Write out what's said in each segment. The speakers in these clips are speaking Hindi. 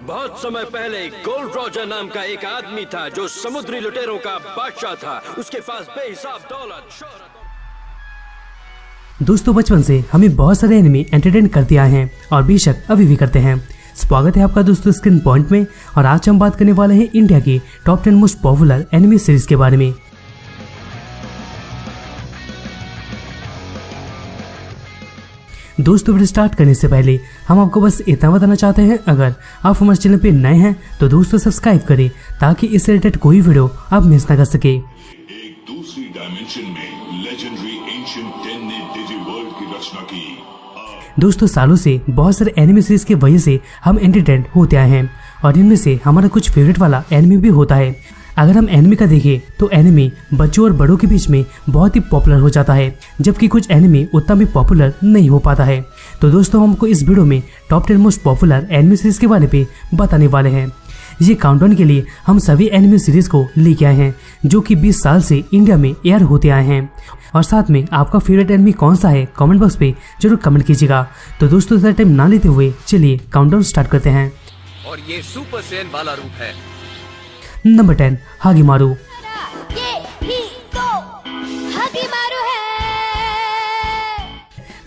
बहुत समय पहले गोल्ड रॉजर नाम का एक आदमी था जो समुद्री लुटेरों का बादशाह था। उसके पास बेहिसाब दौलत, शोहरत। दोस्तों, बचपन से हमें बहुत सारे एनिमे एंटरटेन करते आए हैं और बेशक अभी भी करते हैं। स्वागत है आपका दोस्तों स्क्रीन पॉइंट में। और आज हम बात करने वाले हैं इंडिया की top 10 most popular anime series के बारे में। दोस्तों, वीडियो स्टार्ट करने से पहले हम आपको बस इतना बताना चाहते हैं, अगर आप हमारे चैनल पे नए हैं तो दोस्तों सब्सक्राइब करें ताकि इससे रिलेटेड कोई वीडियो आप मिस ना कर सके। एक दूसरी डायमेंशन में लेजेंडरी एंशिएंट 10 ने डिजिवर्ल्ड की रचना की। दोस्तों, सालों से बहुत सारे एनिमे सीरीज की वजह से हम एंटरटेन होते आए हैं और इनमें से हमारा कुछ फेवरेट वाला एनिमे भी होता है। अगर हम एनिमे का देखें तो एनिमे बच्चों और बड़ों के बीच में बहुत ही पॉपुलर हो जाता है, जबकि कुछ एनिमे उतना भी पॉपुलर नहीं हो पाता है। तो दोस्तों, हमको इस वीडियो में top 10 most popular anime series के बारे में बताने वाले हैं। ये काउंटडाउन के लिए हम सभी एनिमे सीरीज को लेके आए हैं जो कि 20 साल से इंडिया में एयर होते आए हैं। और साथ में आपका फेवरेट एनिमे कौन सा है कमेंट बॉक्स पे जरूर कमेंट कीजिएगा। तो दोस्तों, ज़्यादा टाइम ना लेते हुए चलिए काउंटडाउन स्टार्ट करते हैं। और ये सुपर सैयन वाला रूप है। नंबर 10, हागीमारू। ये भी तो हागीमारू है।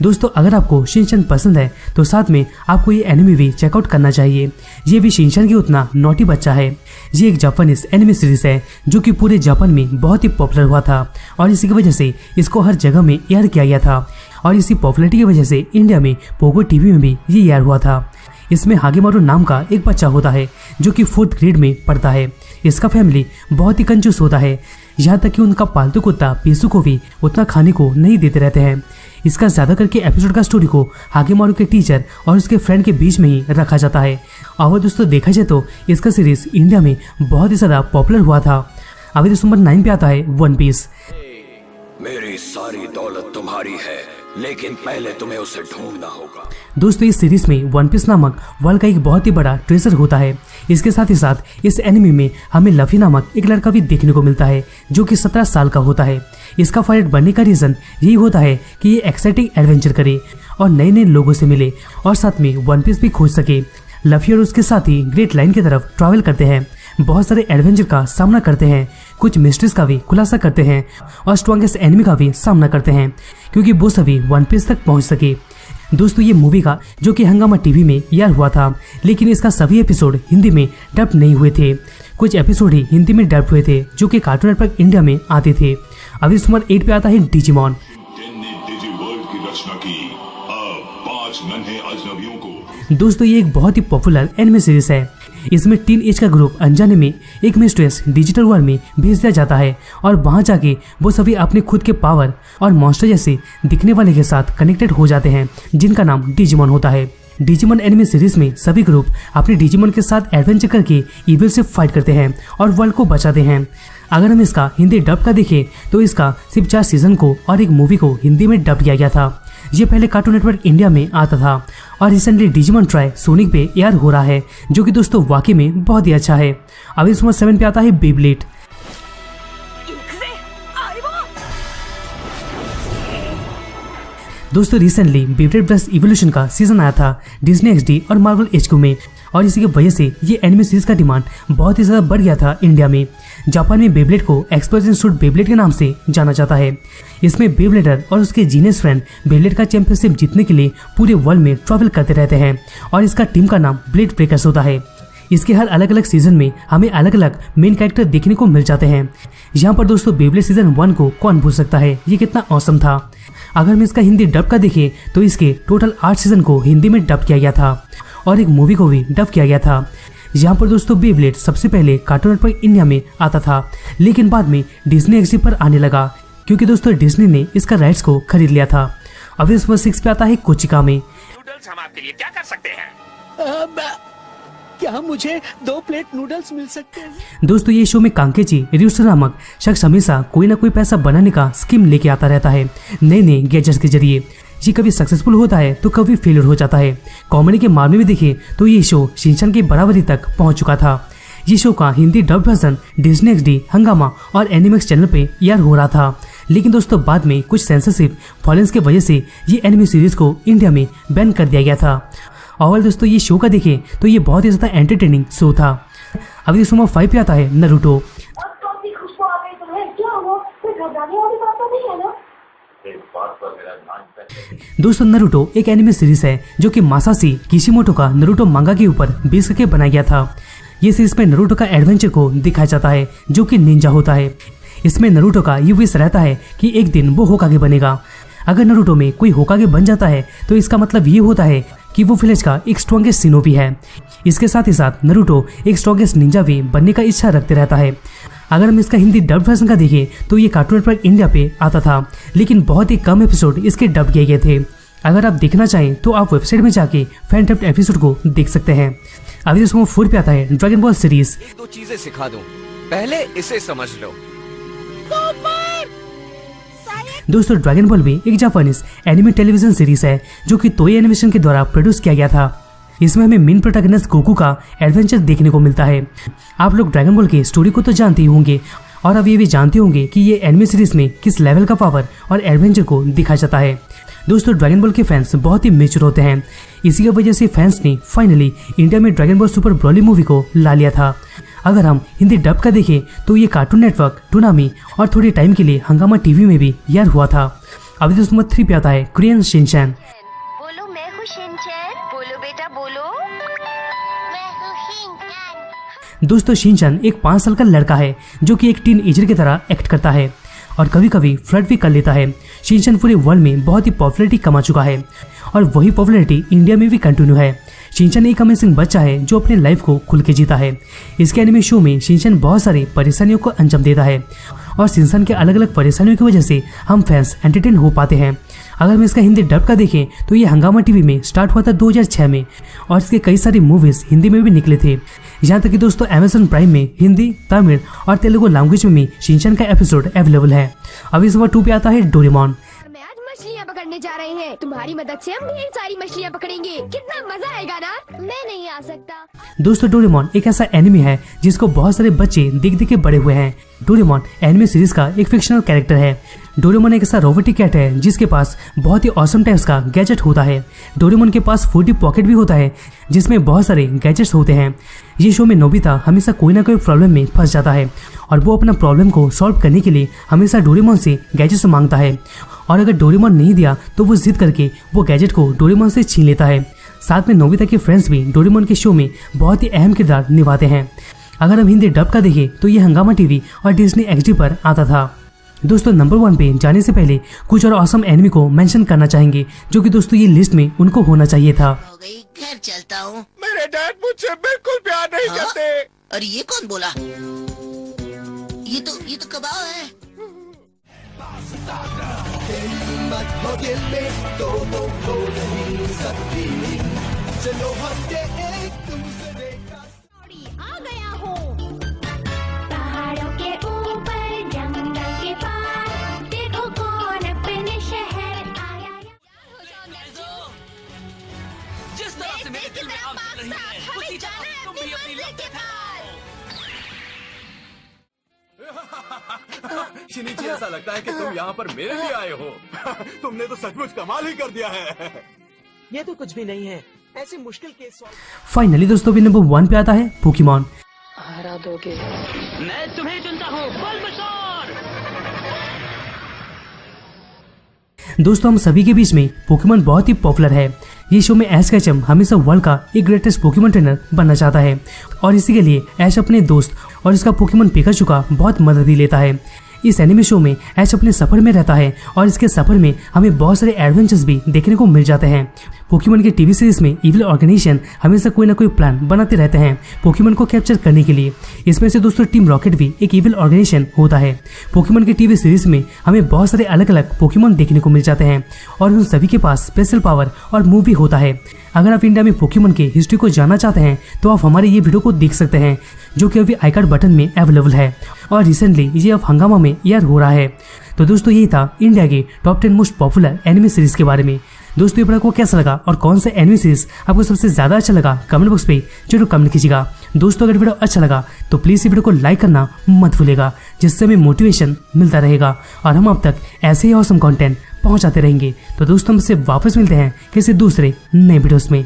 दोस्तों, अगर आपको शिनचैन पसंद है तो साथ में आपको ये एनिमे भी चेकआउट करना चाहिए। ये भी शिनचैन की उतना नॉटी बच्चा है। ये एक जापानीज एनिमे सीरीज है जो कि पूरे जापान में बहुत ही पॉपुलर हुआ था और इसी की वजह से इसको हर जगह में एयर किया गया था। और इसी पॉपुलरिटी की वजह से इंडिया में पोगो टीवी में भी ये एयर हुआ था। इसमें हागीमारू नाम का एक बच्चा होता है जो कि 4th ग्रेड में पढ़ता है। इसका फैमिली बहुत ही कंजूस होता है, यहाँ तक कि उनका पालतू कुत्ता पीसू को भी उतना खाने को नहीं देते रहते हैं। इसका ज्यादा करके एपिसोड का स्टोरी को हागीमारू के टीचर और उसके फ्रेंड के बीच में ही रखा जाता है। और दोस्तों, देखा जाए तो इसका सीरीज इंडिया में बहुत ही ज्यादा पॉपुलर हुआ था। अभी दोस्तों नंबर 9 पे आता है वन पीस। मेरी सारी दौलत तुम्हारी है, लेकिन पहले तुम्हें उसे ढूंढना होगा। दोस्तों, इस सीरीज में वन पीस नामक वर्ल्ड का एक बहुत ही बड़ा ट्रेजर होता है। इसके साथ ही साथ इस एनिमे में हमें लफी नामक एक लड़का भी देखने को मिलता है जो कि 17 साल का होता है। इसका पायलट बनने का रीजन यही होता है कि ये एक्साइटिंग एडवेंचर करे और नए नए लोगों से मिले और साथ में वन पीस भी खोज सके। लफी और उसके साथी ग्रेट लाइन की तरफ ट्रैवल करते हैं, बहुत सारे एडवेंचर का सामना करते हैं, कुछ मिस्ट्रीज का भी खुलासा करते हैं और स्ट्रॉन्गेस्ट एनिमी का भी सामना करते हैं क्योंकि वो सभी वन पीस तक पहुंच सके। दोस्तों, ये मूवी का जो कि हंगामा टीवी में एयर हुआ था, लेकिन इसका सभी एपिसोड हिंदी में डब नहीं हुए थे। कुछ एपिसोड ही हिंदी में डब हुए थे जो कि कार्टून नेटवर्क इंडिया में आते थे। अभी नंबर 8 पे आता है डिजिमॉन। 10 ने डिजिवर्ल्ड की रचना की। अब 5 नन्हे अजनबियों को। दोस्तों, ये एक बहुत ही पॉपुलर एनिमे सीरीज है। इसमें टीन एज का ग्रुप अनजाने में एक मिस्ट्रेस डिजिटल वर्ल्ड में भेज दिया जाता है और वहां जाके वो सभी अपने खुद के पावर और मॉन्स्टर जैसे दिखने वाले के साथ कनेक्टेड हो जाते हैं जिनका नाम डिजिमॉन होता है। डिजिमॉन एनिमे सीरीज में सभी ग्रुप अपने डिजिमॉन के साथ एडवेंचर करके इविल से फाइट करते हैं और वर्ल्ड को बचाते हैं। अगर हम इसका हिंदी डब का देखें तो इसका सिर्फ 4 सीजन को और एक मूवी को हिंदी में डब किया गया था। ये पहले कार्टून नेटवर्क इंडिया में आता था और रिसेंटली डिजिमॉन ट्राई सोनिक पे एयर हो रहा है जो कि दोस्तों वाकई में बहुत ही अच्छा है। अभी नंबर 7 पे आता है बेब्लेड। दोस्तों, रिसेंटली बेब्लेड प्लस इवोल्यूशन का सीजन आया था डिज्नी XD और मार्वल HQ में और इसी की वजह से ये एनिमे सीरीज का डिमांड बहुत ही ज्यादा बढ़ गया था इंडिया में। जापान में बेब्लेड को एक्सप्लोजन सूट बेब्लेड के नाम से जाना जाता है। इसमें बेब्लेडर और उसके जीनियस फ्रेंड बेब्लेड का चैंपियनशिप जीतने के लिए पूरे वर्ल्ड में ट्रैवल करते रहते हैं और इसका टीम का नाम ब्लेड ब्रेकर्स होता है। इसके हर अलग अलग सीजन में हमें अलग अलग मेन कैरेक्टर देखने को मिल जाते हैं। यहाँ पर दोस्तों बेब्लेड सीजन 1 को कौन भूल सकता है, ये कितना औसम था। अगर हम इसका हिंदी डब का देखें तो इसके टोटल 8 सीजन को हिंदी में डब किया गया था और एक मूवी को भी डब किया गया था। यहाँ पर दोस्तों बेब्लेड सबसे पहले कार्टून नेटवर्क इंडिया में आता था, लेकिन बाद में डिज्नी XD पर आने लगा क्योंकि दोस्तों डिज्नी ने इसका राइट्स को खरीद लिया था। अभी नंबर 6 पे आता है कोचिका में। नूडल्स हम आपके लिए क्या कर सकते हैं? क्या मुझे 2 प्लेट नूडल्स मिल सकते हैं? दोस्तों, ये शो में कांकेची रियुसु नामक शख्स हमेशा कोई ना कोई पैसा बनाने का स्कीम लेके आता रहता है नए नए गैजेट्स के जरिए। ये कभी सक्सेसफुल होता है तो कभी फेलियर हो जाता है। कॉमेडी के मामले में देखें तो ये शो शिनचैन की बराबरी तक पहुंच चुका था। ये शो का Hindi dub version Disney XD, हंगामा और एनिमेक्स चैनल पे एयर हो रहा था, लेकिन दोस्तों बाद में कुछ सेंसरशिप वायलेंस की वजह से ये एनिमे सीरीज को इंडिया में बैन कर दिया गया था। और दोस्तों ये शो का देखें तो ये बहुत ही ज़्यादा एंटरटेनिंग शो था। अभी दोस्तों नंबर 5 पे आता है नारुतो। खुशबू आ गई तुम्हें, क्या हुआ? कोई घबराने वाली बात तो नहीं है ना? दोस्तों नारुतो एक एनिमे सीरीज है जो कि मासाशी किशिमोटो का नारुतो मांगा के ऊपर बेस करके बनाया गया था। ये सीरीज में नारुतो का एडवेंचर को दिखाया जाता है जो कि निंजा होता है। इसमें नारुतो का ये विश रहता है कि एक दिन वो होकागे बनेगा। अगर नारुतो में कोई होकागे बन जाता है तो इसका मतलब ये होता है कि वो विलेज का एक स्ट्रॉन्गेस्ट शिनोबी है। इसके साथ ही साथ नारुतो एक स्ट्रॉन्गेस्ट निंजा भी बनने का इच्छा रखते रहता है। अगर हम इसका हिंदी डब वर्जन का देखें तो ये कार्टून नेटवर्क इंडिया पे आता था, लेकिन बहुत ही कम एपिसोड इसके डब किए गए थे। अगर आप देखना चाहें तो आप वेबसाइट में जाके फैन डब्ड एपिसोड को देख सकते हैं। अभी दोस्तों 4 पे आता है ड्रैगन बॉल सीरीज। 2 चीजें सिखा दूं, पहले इसे समझ लो। दोस्तों ड्रैगन बॉल भी एक जापानीज एनिमे टेलीविजन सीरीज है जो कि तोई एनिमेशन के द्वारा प्रोड्यूस किया गया था। इसमें हमें मेन प्रोटैगनिस्ट गोकू का एडवेंचर देखने को मिलता है। आप लोग ड्रैगन बॉल की स्टोरी को तो जानते ही होंगे और अब ये भी जानते होंगे कि ये एनिमे सीरीज में किस लेवल का पावर और एडवेंचर को दिखाया जाता है। दोस्तों ड्रैगन बॉल के फैंस बहुत ही मेच्योर होते हैं। इसी की वजह से फैंस ने फाइनली इंडिया में dragon ball super Broly movie को ला लिया था। अगर हम हिंदी डब का देखें तो ये कार्टून नेटवर्क, टूनामी और थोड़े टाइम के लिए हंगामा टीवी में भी एयर हुआ था। अभी दोस्तों नंबर 3 पे आता है कोरियन शिनचैन। बोलो मैं हूँ शिनचैन, बोलो बेटा बोलो, मैं हूँ शिनचैन। दोस्तों शिनचैन एक 5 साल का लड़का है जो कि एक टीन एजर की तरह एक्ट करता है और कभी कभी फ्लर्ट भी कर लेता है। शिनचैन पूरे वर्ल्ड में बहुत ही पॉपुलैरिटी कमा चुका है और वही पॉपुलैरिटी इंडिया में भी कंटिन्यू है। शिनचैन एक अमेजिंग बच्चा है जो अपने लाइफ को खुल के जीता है। इसके एनिमे शो में शिनचैन बहुत सारी परेशानियों को अंजाम देता है और शिनचैन के अलग अलग परेशानियों की वजह से हम फैंस एंटरटेन हो पाते हैं। अगर हम इसका हिंदी डब का देखें तो ये हंगामा टीवी में स्टार्ट हुआ था 2006 में और इसके कई सारी मूवीज हिंदी में भी निकले थे। यहाँ तक कि दोस्तों अमेज़न प्राइम में हिंदी, तमिल और तेलुगु लैंग्वेज में भी शिनचैन का एपिसोड अवेलेबल है। अब इस नंबर 2 पे आता है डोरेमोन। मैं आज मछलियाँ पकड़ने जा रहे हैं, तुम्हारी मदद से हम ढेर सारी मछलियाँ पकड़ेंगे, कितना मजा आएगा ना। मैं नहीं आ सकता। दोस्तों डोरेमोन एक ऐसा एनिमे है जिसको बहुत सारे बच्चे देख देख के बड़े हुए हैं। डोरेमोन एनिमे सीरीज का एक फिक्शनल कैरेक्टर है। डोरेमोन एक ऐसा रोबोटिक कैट है जिसके पास बहुत ही ऑसम टाइप्स का गैजेट होता है। डोरेमोन के पास 40 पॉकेट भी होता है जिसमें बहुत सारे गैजेट्स होते हैं। ये शो में नोबिता हमेशा कोई ना कोई प्रॉब्लम में फंस जाता है और वो अपना प्रॉब्लम को सॉल्व करने के लिए हमेशा डोरेमोन से गैजेट्स मांगता है और अगर डोरेमोन नहीं दिया तो वो जिद करके वो गैजेट को डोरेमोन से छीन लेता है। साथ में नोबिता के फ्रेंड्स भी डोरेमोन के शो में बहुत ही अहम किरदार निभाते हैं। अगर हम हिंदी डब का देखें तो ये हंगामा टीवी और डिज्नी XD पर आता था। दोस्तों नंबर 1 पे जाने से पहले कुछ और ऑसम एनिमे को मेंशन करना चाहेंगे जो कि दोस्तों ये लिस्ट में उनको होना चाहिए था। हो गई, घर चलता हूँ। मेरे डैड मुझसे बिल्कुल प्यार नहीं करते। और ये कौन बोला? ये तो कबाब है। आ गया हूँ पहाड़ों के ऊपर, जंगल के पार, देखो कौन अपने शहर आया। जिस तरह से मेरे दिल में आग जल रही है, उसी तरह तुम भी अपनी लपटें फैलाओ। शिनिची ऐसा लगता है कि तुम यहाँ पर मेरे लिए आए हो। तुमने तो सचमुच कमाल ही कर दिया है। ये तो कुछ भी नहीं है, ऐसे मुश्किल केस फाइनली दोस्तों भी नंबर 1 पे आता है पोकेमॉन। हरा दोगे। मैं तुम्हें चुनता हूँ बल्बसोर। दोस्तों हम सभी के बीच में पोकेमॉन बहुत ही पॉपुलर है। ये शो में ऐश कैचम हमेशा वर्ल्ड का एक ग्रेटेस्ट पोकेमॉन ट्रेनर बनना चाहता है और इसी के लिए ऐश अपने दोस्त और इसका पोकेमॉन पिकाचू का बहुत मदद ही लेता है। इस एनिमे शो में ऐश अपने सफर में रहता है और इसके सफर में हमें बहुत सारे एडवेंचर्स भी देखने को मिल जाते हैं। पोकेमॉन के टीवी सीरीज में इविल ऑर्गेनाइजेशन हमेशा कोई ना कोई प्लान बनाते रहते हैं पोकेमॉन को कैप्चर करने के लिए। इसमें से दोस्तों टीम रॉकेट भी एक इविल ऑर्गेनाइजेशन होता है। पोकेमॉन के टीवी सीरीज में हमें बहुत सारे अलग अलग पोकेमॉन देखने को मिल जाते हैं और उन सभी के पास स्पेशल पावर और मूव भी होता है। अगर आप इंडिया में पोकेमॉन की हिस्ट्री को जानना चाहते हैं तो आप हमारे ये वीडियो को देख सकते हैं जो कि अभी आई कार्ड बटन में अवेलेबल है और रिसेंटली ये अब हंगामा में एयर हो रहा है। तो दोस्तों यही था इंडिया के top 10 most popular anime series के बारे में। दोस्तों ये वीडियो को कैसा लगा और कौन सा एनिमे सीरीज आपको सबसे ज्यादा अच्छा लगा कमेंट बॉक्स पे जरूर कमेंट कीजिएगा। दोस्तों अगर वीडियो अच्छा लगा तो प्लीज इस वीडियो को लाइक करना मत भूलिएगा जिससे हमें मोटिवेशन मिलता रहेगा और हम अब तक ऐसे ही ऑसम कंटेंट पहुंचाते रहेंगे। तो दोस्तों हमसे वापस मिलते हैं किसी दूसरे नए वीडियोस में।